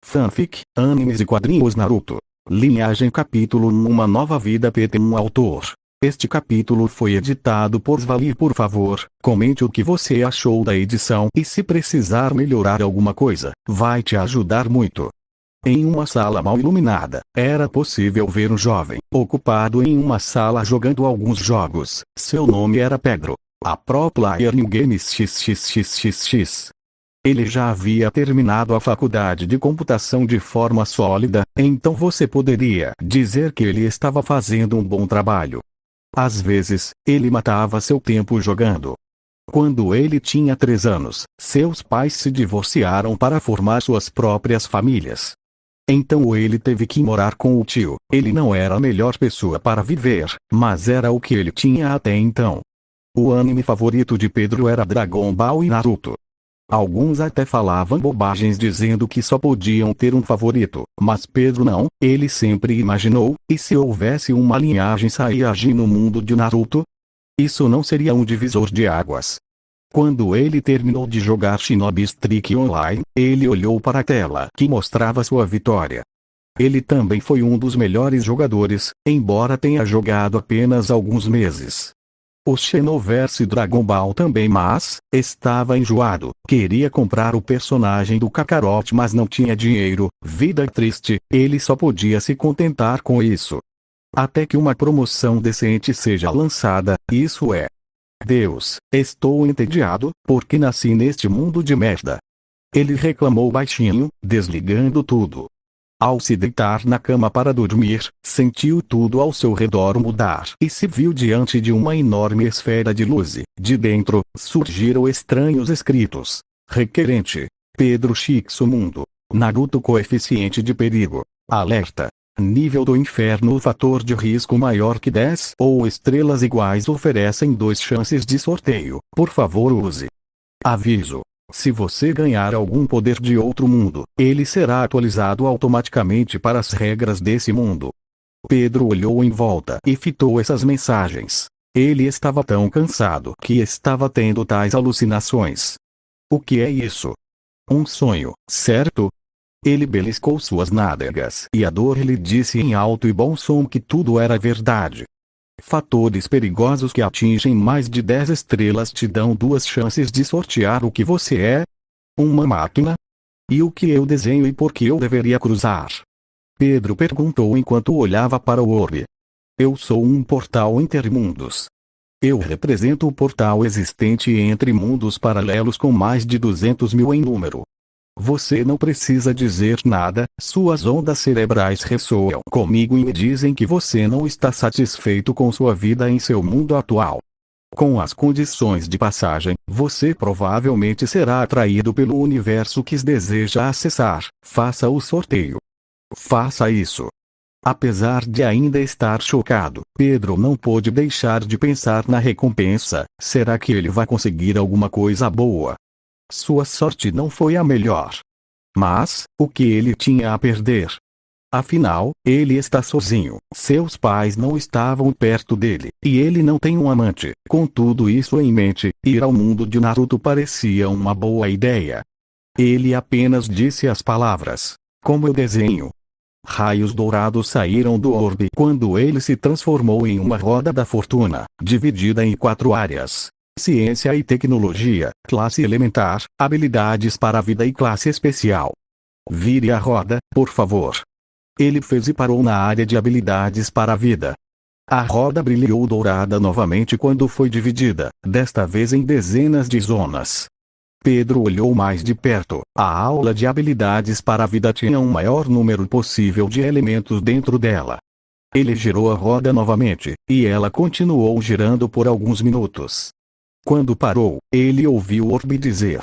Fanfic, animes e quadrinhos Naruto. Linhagem Capítulo 1 Uma Nova Vida PT1 Autor. Este capítulo foi editado por Svali. Por favor, comente o que você achou da edição e se precisar melhorar alguma coisa, vai te ajudar muito. Em uma sala mal iluminada, era possível ver um jovem, ocupado em uma sala jogando alguns jogos. Seu nome era Pedro, a Pro Player New Games XXXXX. Ele já havia terminado a faculdade de computação de forma sólida, então você poderia dizer que ele estava fazendo um bom trabalho. Às vezes, ele matava seu tempo jogando. Quando ele tinha 3 anos, seus pais se divorciaram para formar suas próprias famílias. Então ele teve que morar com o tio. Ele não era a melhor pessoa para viver, mas era o que ele tinha até então. O anime favorito de Pedro era Dragon Ball e Naruto. Alguns até falavam bobagens dizendo que só podiam ter um favorito, mas Pedro não. Ele sempre imaginou, e se houvesse uma linhagem Saiyajin no mundo de Naruto? Isso não seria um divisor de águas. Quando ele terminou de jogar Shinobi Streak Online, ele olhou para a tela que mostrava sua vitória. Ele também foi um dos melhores jogadores, embora tenha jogado apenas alguns meses. O Xenoverse Dragon Ball também, mas estava enjoado. Queria comprar o personagem do Kakarot, mas não tinha dinheiro. Vida triste, ele só podia se contentar com isso. Até que uma promoção decente seja lançada, isso é. Deus, estou entediado, porque nasci neste mundo de merda. Ele reclamou baixinho, desligando tudo. Ao se deitar na cama para dormir, sentiu tudo ao seu redor mudar e se viu diante de uma enorme esfera de luz. De dentro, surgiram estranhos escritos. Requerente. Pedro Shiksumundo. Naruto coeficiente de perigo. Alerta. Nível do inferno. Fator de risco maior que 10 ou estrelas iguais oferecem 2 chances de sorteio. Por favor use. Aviso. Se você ganhar algum poder de outro mundo, ele será atualizado automaticamente para as regras desse mundo. Pedro olhou em volta e fitou essas mensagens. Ele estava tão cansado que estava tendo tais alucinações. O que é isso? Um sonho, certo? Ele beliscou suas nádegas e a dor lhe disse em alto e bom som que tudo era verdade. Fatores perigosos que atingem mais de 10 estrelas te dão 2 chances de sortear o que você é? Uma máquina? E o que eu desenho e por que eu deveria cruzar? Pedro perguntou enquanto olhava para o orbe. Eu sou um portal intermundos. Eu represento o portal existente entre mundos paralelos com mais de 200 mil em número. Você não precisa dizer nada, suas ondas cerebrais ressoam comigo e me dizem que você não está satisfeito com sua vida em seu mundo atual. Com as condições de passagem, você provavelmente será atraído pelo universo que deseja acessar. Faça o sorteio. Faça isso. Apesar de ainda estar chocado, Pedro não pôde deixar de pensar na recompensa. Será que ele vai conseguir alguma coisa boa? Sua sorte não foi a melhor. Mas, o que ele tinha a perder? Afinal, ele está sozinho. Seus pais não estavam perto dele, e ele não tem um amante. Com tudo isso em mente, ir ao mundo de Naruto parecia uma boa ideia. Ele apenas disse as palavras. Como eu desenho? Raios dourados saíram do orbe quando ele se transformou em uma roda da fortuna, dividida em 4 áreas. Ciência e tecnologia, classe elementar, habilidades para a vida e classe especial. Vire a roda, por favor. Ele fez e parou na área de habilidades para a vida. A roda brilhou dourada novamente quando foi dividida, desta vez em dezenas de zonas. Pedro olhou mais de perto. A aula de habilidades para a vida tinha um maior número possível de elementos dentro dela. Ele girou a roda novamente, e ela continuou girando por alguns minutos. Quando parou, ele ouviu o orbe dizer.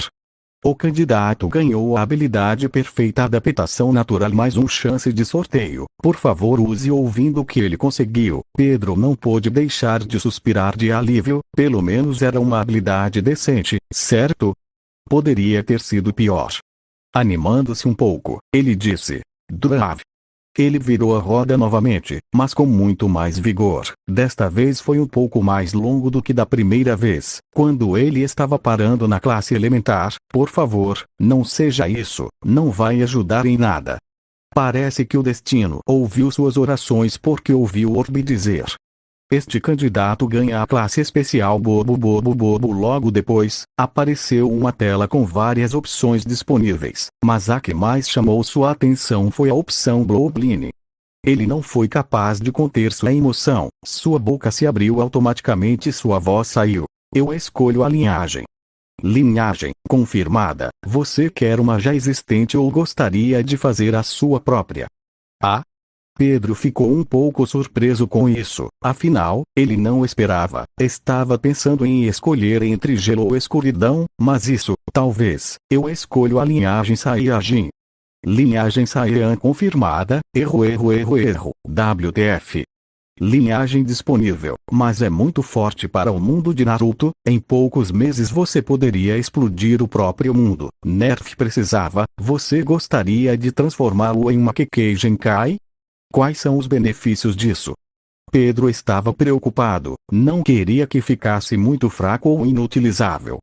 O candidato ganhou a habilidade perfeita adaptação natural mais um chance de sorteio. Por favor use. Ouvindo o que ele conseguiu, Pedro não pôde deixar de suspirar de alívio. Pelo menos era uma habilidade decente, certo? Poderia ter sido pior. Animando-se um pouco, ele disse. Drive. Ele virou a roda novamente, mas com muito mais vigor. Desta vez foi um pouco mais longo do que da primeira vez, quando ele estava parando na classe elementar. Por favor, não seja isso, não vai ajudar em nada. Parece que o destino ouviu suas orações porque ouviu Orbe dizer: este candidato ganha a classe especial bobo bobo bobo. Logo depois, apareceu uma tela com várias opções disponíveis, mas a que mais chamou sua atenção foi a opção Blobline. Ele não foi capaz de conter sua emoção, sua boca se abriu automaticamente e sua voz saiu. Eu escolho a linhagem. Linhagem confirmada. Você quer uma já existente ou gostaria de fazer a sua própria? Ah? Pedro ficou um pouco surpreso com isso, afinal, ele não esperava. Estava pensando em escolher entre gelo ou escuridão, mas isso, talvez, eu escolho a linhagem Saiyajin. Linhagem Saiyan confirmada, erro. WTF. Linhagem disponível, mas é muito forte para o mundo de Naruto. Em poucos meses você poderia explodir o próprio mundo. Nerf precisava. Você gostaria de transformá-lo em uma Kekkei Genkai? Quais são os benefícios disso? Pedro estava preocupado, não queria que ficasse muito fraco ou inutilizável.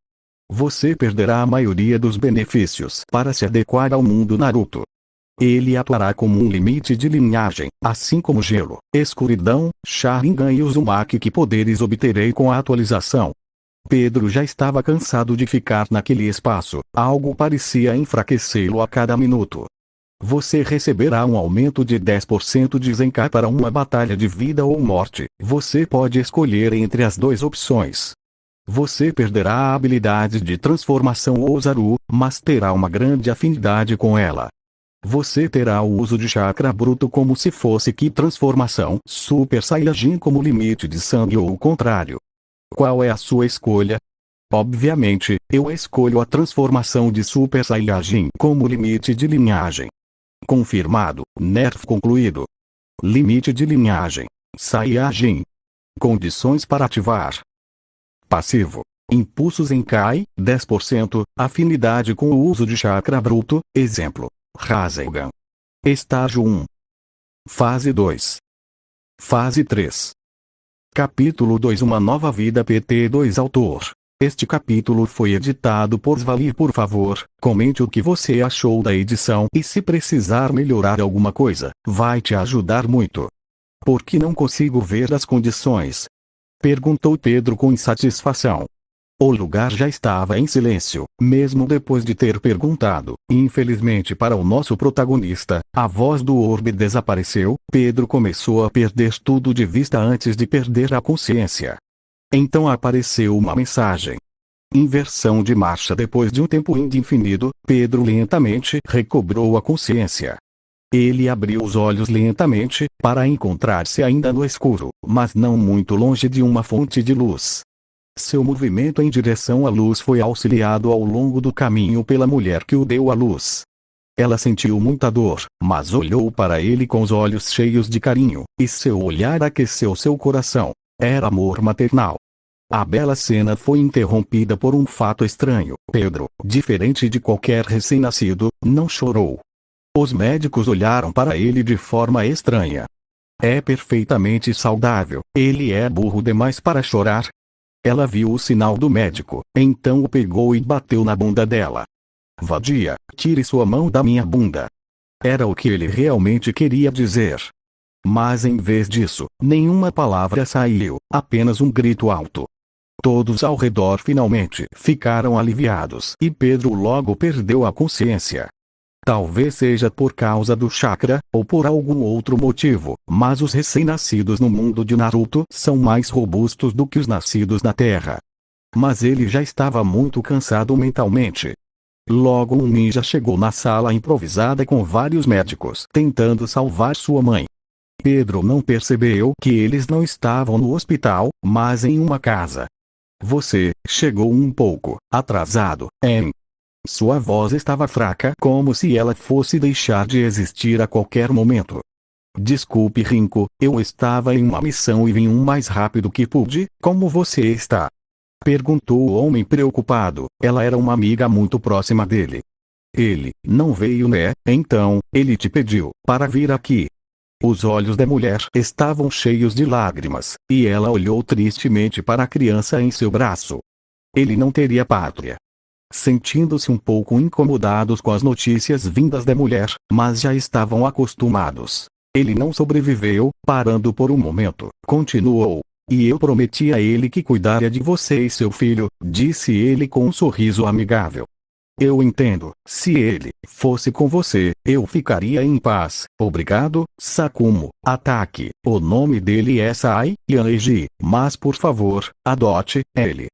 Você perderá a maioria dos benefícios para se adequar ao mundo Naruto. Ele atuará como um limite de linhagem, assim como gelo, escuridão, Sharingan e Uzumaki. Que poderes obterei com a atualização? Pedro já estava cansado de ficar naquele espaço, algo parecia enfraquecê-lo a cada minuto. Você receberá um aumento de 10% de Zenkai para uma batalha de vida ou morte. Você pode escolher entre as duas opções. Você perderá a habilidade de transformação Ozaru, mas terá uma grande afinidade com ela. Você terá o uso de chakra bruto como se fosse Ki transformação Super Saiyajin como limite de sangue ou o contrário. Qual é a sua escolha? Obviamente, eu escolho a transformação de Super Saiyajin como limite de linhagem. Confirmado, Nerf concluído. Limite de linhagem Saiyajin. Condições para ativar. Passivo. Impulsos em Kai, 10%, afinidade com o uso de chakra bruto, exemplo, Rasengan. Estágio 1. Fase 2. Fase 3. Capítulo 2. Uma nova vida PT 2. Autor. Este capítulo foi editado por Svalir. Por favor, comente o que você achou da edição e se precisar melhorar alguma coisa, vai te ajudar muito. Por que não consigo ver as condições? Perguntou Pedro com insatisfação. O lugar já estava em silêncio, mesmo depois de ter perguntado. Infelizmente para o nosso protagonista, a voz do orbe desapareceu. Pedro começou a perder tudo de vista antes de perder a consciência. Então apareceu uma mensagem. Inversão de marcha. Depois de um tempo indefinido, Pedro lentamente recobrou a consciência. Ele abriu os olhos lentamente, para encontrar-se ainda no escuro, mas não muito longe de uma fonte de luz. Seu movimento em direção à luz foi auxiliado ao longo do caminho pela mulher que o deu à luz. Ela sentiu muita dor, mas olhou para ele com os olhos cheios de carinho, e seu olhar aqueceu seu coração. Era amor maternal. A bela cena foi interrompida por um fato estranho. Pedro, diferente de qualquer recém-nascido, não chorou. Os médicos olharam para ele de forma estranha. É perfeitamente saudável. Ele é burro demais para chorar. Ela viu o sinal do médico, então o pegou e bateu na bunda dela. Vadia, tire sua mão da minha bunda. Era o que ele realmente queria dizer. Mas em vez disso, nenhuma palavra saiu, apenas um grito alto. Todos ao redor finalmente ficaram aliviados e Pedro logo perdeu a consciência. Talvez seja por causa do chakra, ou por algum outro motivo, mas os recém-nascidos no mundo de Naruto são mais robustos do que os nascidos na Terra. Mas ele já estava muito cansado mentalmente. Logo um ninja chegou na sala improvisada com vários médicos tentando salvar sua mãe. Pedro não percebeu que eles não estavam no hospital, mas em uma casa. Você chegou um pouco atrasado, hein? Sua voz estava fraca, como se ela fosse deixar de existir a qualquer momento. Desculpe, Rinko, eu estava em uma missão e vim o mais rápido que pude. Como você está? Perguntou o homem preocupado. Ela era uma amiga muito próxima dele. Ele não veio, né? Então, ele te pediu para vir aqui. Os olhos da mulher estavam cheios de lágrimas, e ela olhou tristemente para a criança em seu braço. Ele não teria pátria. Sentindo-se um pouco incomodados com as notícias vindas da mulher, mas já estavam acostumados. Ele não sobreviveu. Parando por um momento, continuou. E eu prometi a ele que cuidaria de você e seu filho, disse ele com um sorriso amigável. Eu entendo. Se ele fosse com você, eu ficaria em paz. Obrigado, Sakumo. Ataque. O nome dele é Sai Yaneji, mas por favor, adote ele.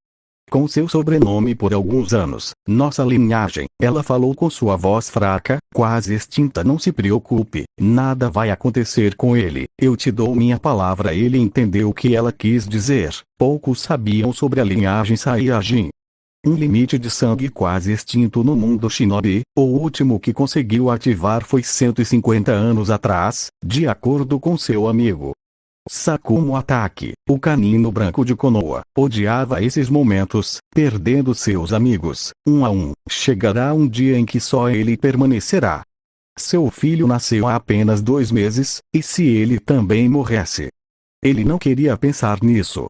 Com seu sobrenome por alguns anos, nossa linhagem, ela falou com sua voz fraca, quase extinta. Não se preocupe, nada vai acontecer com ele, eu te dou minha palavra. Ele entendeu o que ela quis dizer. Poucos sabiam sobre a linhagem Saiyajin. Um limite de sangue quase extinto no mundo shinobi, o último que conseguiu ativar foi 150 anos atrás, de acordo com seu amigo Sakumo. Ataque. O canino branco de Konoha odiava esses momentos, perdendo seus amigos, um a um. Chegará um dia em que só ele permanecerá. Seu filho nasceu há apenas 2 meses, e se ele também morresse? Ele não queria pensar nisso.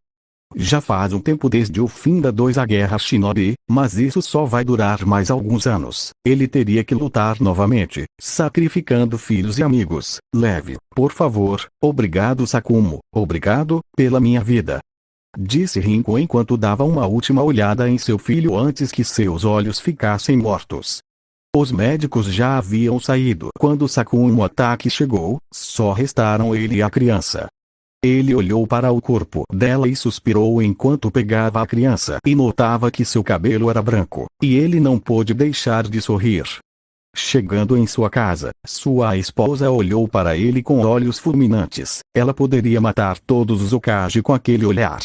Já faz um tempo desde o fim da Guerra Shinobi, mas isso só vai durar mais alguns anos. Ele teria que lutar novamente, sacrificando filhos e amigos. Leve, por favor. Obrigado, Sakumo. Obrigado, pela minha vida, disse Rinko enquanto dava uma última olhada em seu filho antes que seus olhos ficassem mortos. Os médicos já haviam saído quando Sakumo Ataque chegou, só restaram ele e a criança. Ele olhou para o corpo dela e suspirou enquanto pegava a criança e notava que seu cabelo era branco, e ele não pôde deixar de sorrir. Chegando em sua casa, sua esposa olhou para ele com olhos fulminantes. Ela poderia matar todos os Hokage com aquele olhar.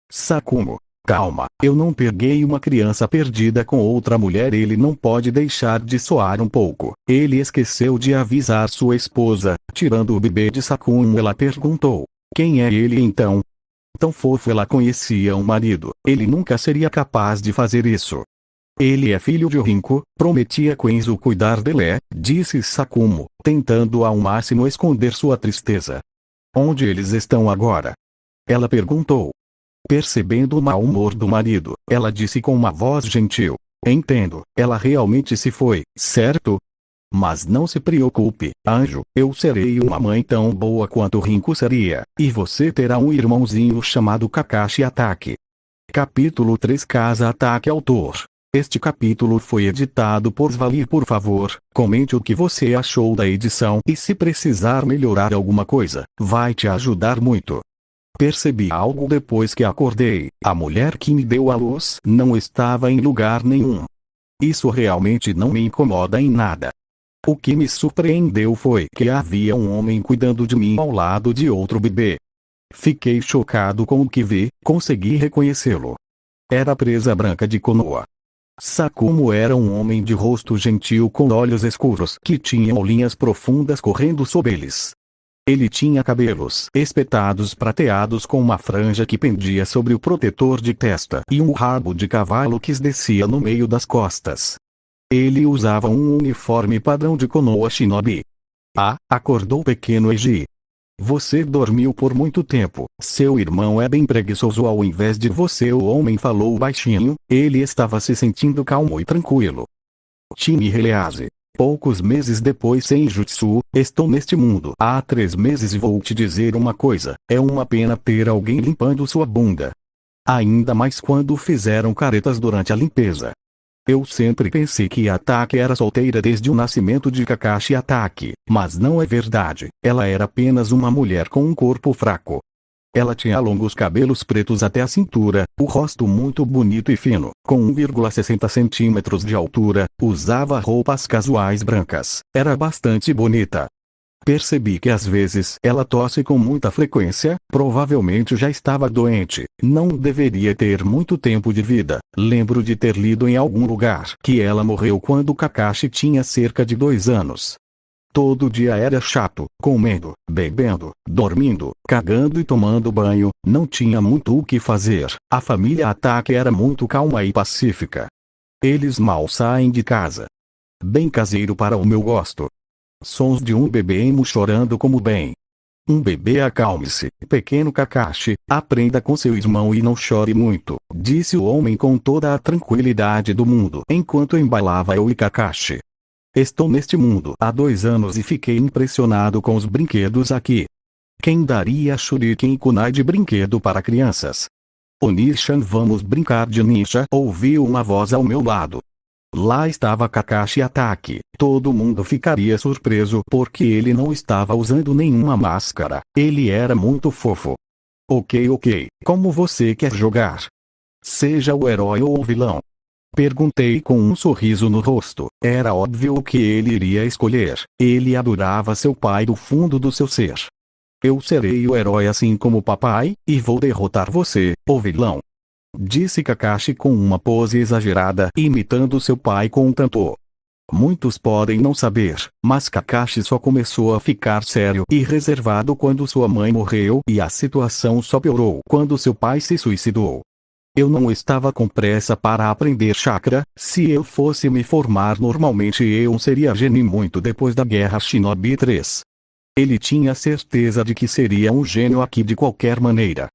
Sakumo, calma, eu não peguei uma criança perdida com outra mulher. Ele não pode deixar de soar um pouco. Ele esqueceu de avisar sua esposa. Tirando o bebê de Sakumo, ela perguntou. Quem é ele então? Tão fofo. Ela conhecia um marido. Ele nunca seria capaz de fazer isso. Ele é filho de Rinko, prometia Kenzo cuidar dele, disse Sakumo, tentando ao máximo esconder sua tristeza. Onde eles estão agora? Ela perguntou. Percebendo o mau humor do marido, ela disse com uma voz gentil. Entendo, ela realmente se foi, certo? Mas não se preocupe, anjo, eu serei uma mãe tão boa quanto Rinko seria, e você terá um irmãozinho chamado Kakashi. Ataque. Capítulo 3 Casa Ataque. Autor. Este capítulo foi editado por Svalir. Por favor, comente o que você achou da edição e se precisar melhorar alguma coisa, vai te ajudar muito. Percebi algo depois que acordei. A mulher que me deu à luz não estava em lugar nenhum. Isso realmente não me incomoda em nada. O que me surpreendeu foi que havia um homem cuidando de mim ao lado de outro bebê. Fiquei chocado com o que vi, consegui reconhecê-lo. Era a presa branca de Konoha. Sakumo era um homem de rosto gentil com olhos escuros que tinham linhas profundas correndo sob eles. Ele tinha cabelos espetados prateados com uma franja que pendia sobre o protetor de testa e um rabo de cavalo que descia no meio das costas. Ele usava um uniforme padrão de Konoha Shinobi. Ah, acordou pequeno Eiji. Você dormiu por muito tempo. Seu irmão é bem preguiçoso ao invés de você. O homem falou baixinho. Ele estava se sentindo calmo e tranquilo. Time Release. Poucos meses depois Senjutsu, estou neste mundo há 3 meses e vou te dizer uma coisa, é uma pena ter alguém limpando sua bunda. Ainda mais quando fizeram caretas durante a limpeza. Eu sempre pensei que Ataque era solteira desde o nascimento de Kakashi Ataque, mas não é verdade. Ela era apenas uma mulher com um corpo fraco. Ela tinha longos cabelos pretos até a cintura, o rosto muito bonito e fino, com 1,60 centímetros de altura, usava roupas casuais brancas, era bastante bonita. Percebi que às vezes ela tosse com muita frequência, provavelmente já estava doente, não deveria ter muito tempo de vida. Lembro de ter lido em algum lugar que ela morreu quando Kakashi tinha cerca de 2 anos. Todo dia era chato, comendo, bebendo, dormindo, cagando e tomando banho, não tinha muito o que fazer. A família Ataque era muito calma e pacífica. Eles mal saem de casa. Bem caseiro para o meu gosto. Sons de um bebê emo chorando como bem Um bebê, acalme-se, pequeno Kakashi, aprenda com seu irmão e não chore muito, disse o homem com toda a tranquilidade do mundo enquanto embalava eu e Kakashi. Estou neste mundo há 2 anos e fiquei impressionado com os brinquedos aqui. Quem daria Shuriken e Kunai de brinquedo para crianças? Oni-chan, vamos brincar de ninja, ouviu uma voz ao meu lado. Lá estava Kakashi Atake. Todo mundo ficaria surpreso porque ele não estava usando nenhuma máscara. Ele era muito fofo. Ok, como você quer jogar? Seja o herói ou o vilão? Perguntei com um sorriso no rosto. Era óbvio o que ele iria escolher. Ele adorava seu pai do fundo do seu ser. Eu serei o herói assim como papai, e vou derrotar você, o vilão, disse Kakashi com uma pose exagerada, imitando seu pai com um tanto. Muitos podem não saber, mas Kakashi só começou a ficar sério e reservado quando sua mãe morreu e a situação só piorou quando seu pai se suicidou. Eu não estava com pressa para aprender chakra. Se eu fosse me formar normalmente eu seria genin muito depois da Guerra Shinobi 3. Ele tinha certeza de que seria um gênio aqui de qualquer maneira.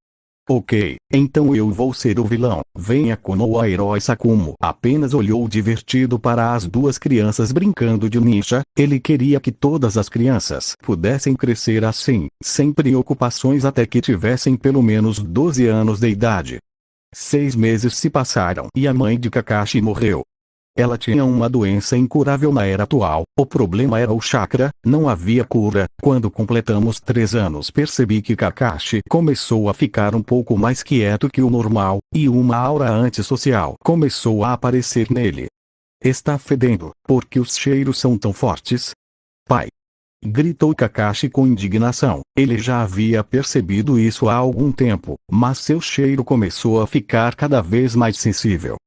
Ok, então eu vou ser o vilão. Venha Konoha. Herói Sakumo apenas olhou divertido para as 2 crianças brincando de ninja. Ele queria que todas as crianças pudessem crescer assim, sem preocupações até que tivessem pelo menos 12 anos de idade. 6 meses se passaram e a mãe de Kakashi morreu. Ela tinha uma doença incurável na era atual. O problema era o chakra, não havia cura. Quando completamos 3 anos percebi que Kakashi começou a ficar um pouco mais quieto que o normal, e uma aura antissocial começou a aparecer nele. Está fedendo, porque os cheiros são tão fortes? Pai! Gritou Kakashi com indignação. Ele já havia percebido isso há algum tempo, mas seu cheiro começou a ficar cada vez mais sensível.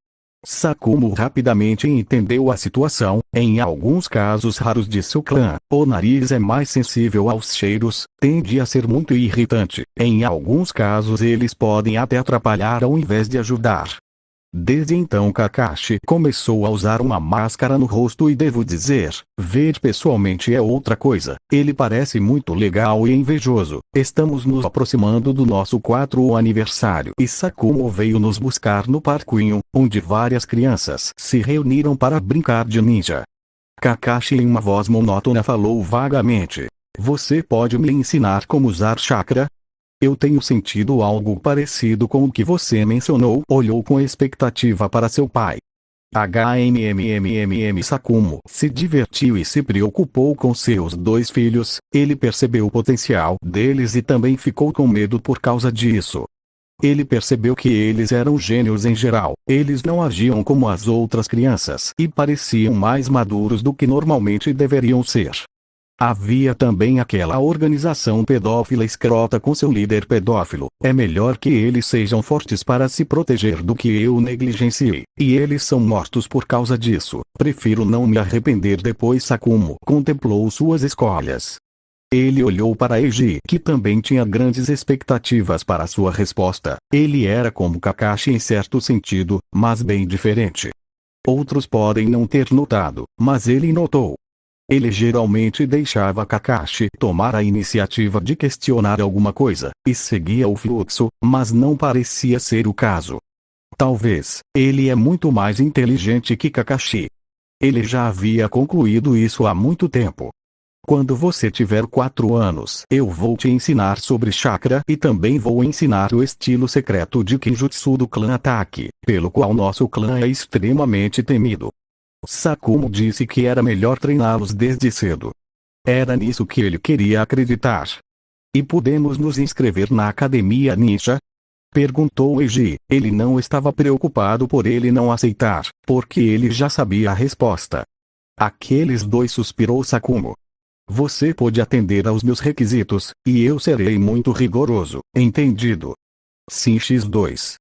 Sakumo rapidamente entendeu a situação. Em alguns casos raros de seu clã, o nariz é mais sensível aos cheiros, tende a ser muito irritante. Em alguns casos eles podem até atrapalhar ao invés de ajudar. Desde então Kakashi começou a usar uma máscara no rosto e devo dizer, ver pessoalmente é outra coisa. Ele parece muito legal e invejoso. Estamos nos aproximando do nosso 4º aniversário e Sakumo veio nos buscar no parquinho, onde várias crianças se reuniram para brincar de ninja. Kakashi em uma voz monótona falou vagamente. Você pode me ensinar como usar chakra? Eu tenho sentido algo parecido com o que você mencionou. Olhou com expectativa para seu pai. Sakumo se divertiu e se preocupou com seus 2 filhos. Ele percebeu o potencial deles e também ficou com medo por causa disso. Ele percebeu que eles eram gênios em geral. Eles não agiam como as outras crianças e pareciam mais maduros do que normalmente deveriam ser. Havia também aquela organização pedófila escrota com seu líder pedófilo. É melhor que eles sejam fortes para se proteger do que eu negligenciei. E eles são mortos por causa disso. Prefiro não me arrepender depois. Sakumo contemplou suas escolhas. Ele olhou para Eiji, que também tinha grandes expectativas para sua resposta. Ele era como Kakashi em certo sentido, mas bem diferente. Outros podem não ter notado, mas ele notou. Ele geralmente deixava Kakashi tomar a iniciativa de questionar alguma coisa, e seguia o fluxo, mas não parecia ser o caso. Talvez, ele é muito mais inteligente que Kakashi. Ele já havia concluído isso há muito tempo. Quando você tiver 4 anos, eu vou te ensinar sobre chakra e também vou ensinar o estilo secreto de Kenjutsu do clã Atake, pelo qual nosso clã é extremamente temido. Sakumo disse que era melhor treiná-los desde cedo. Era nisso que ele queria acreditar. E podemos nos inscrever na academia ninja? Perguntou Eiji. Ele não estava preocupado por ele não aceitar, porque ele já sabia a resposta. Aqueles 2 suspirou Sakumo. Você pode atender aos meus requisitos, e eu serei muito rigoroso, entendido? Sim. X2.